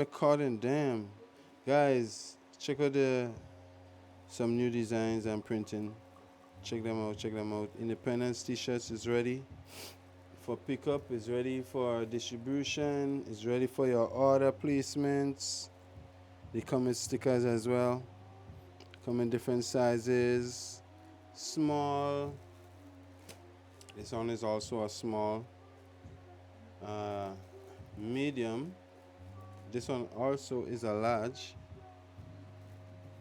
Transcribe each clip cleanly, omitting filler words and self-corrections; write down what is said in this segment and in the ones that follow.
Recording, damn. Guys, check out some new designs I'm printing. Check them out, check them out. Independence t-shirts is ready for pickup, is ready for distribution, is ready for your order placements. They come with stickers as well. Come in different sizes. Small. This one is also a small. Uh, Medium. This one also is a large.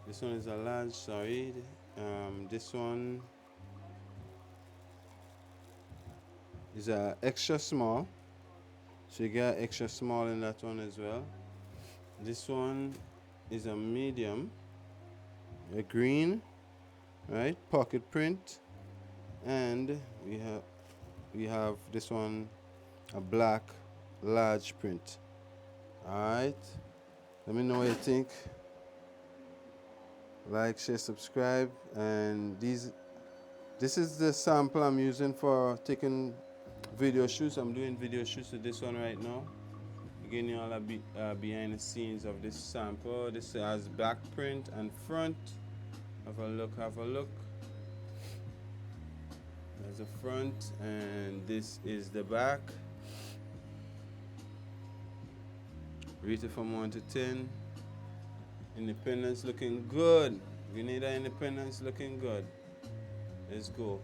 This one is a large, sorry. This one is a extra small. So you get extra small in that one as well. This one is a medium, a green, right? Pocket print. And we have this one, a black large print. Alright. Let me know what you think. Like, share, subscribe, and this is the sample I'm using for taking video shoots. I'm doing video shoots with this one right now. Again, you all behind the scenes of this sample. This has back print and front. Have a look, have a look. There's the front, and this is the back. Rate it from 1 to 10. Independence looking good. We need our independence looking good. Let's go.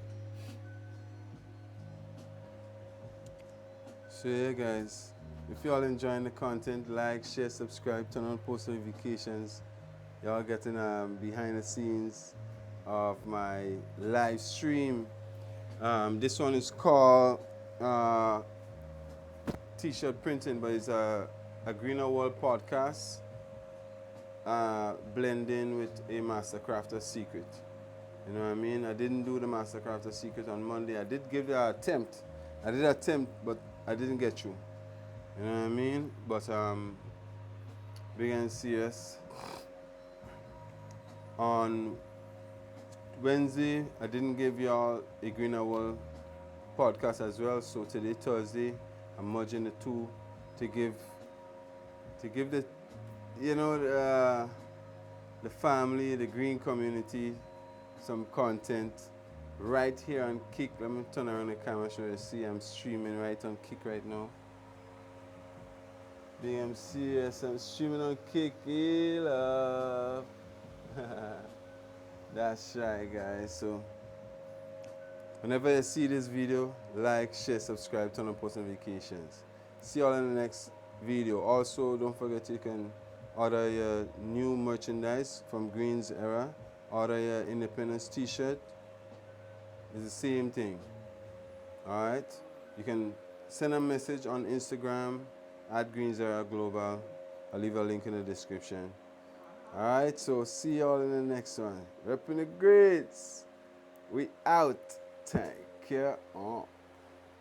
So yeah, guys, if y'all enjoying the content, like, share, subscribe, turn on post notifications. Y'all getting behind the scenes of my live stream. This one is called t-shirt printing, but it's a Greener World podcast. Blending with a Mastercrafter secret. You know what I mean? I didn't do the Mastercrafter secret on Monday. I did give the attempt. I did attempt, but I didn't get through. You know what I mean? But big and serious. On Wednesday, I didn't give y'all a Greener World podcast as well. So today, Thursday, I'm merging the two to give the the family, the green community, some content right here on Kick. Let me turn around the camera so you see I'm streaming right on Kick right now. BMCS, I'm streaming on Kick. Love. That's right, guys. So whenever you see this video, like, share, subscribe, turn on post notifications. See y'all in the next video. Also, don't forget you can order your new merchandise from Green's Era. Order your Independence t-shirt. It's the same thing. Alright? You can send a message on Instagram at Green's Era Global. I'll leave a link in the description. Alright, so see y'all in the next one. Repping the grades. We out. Take care.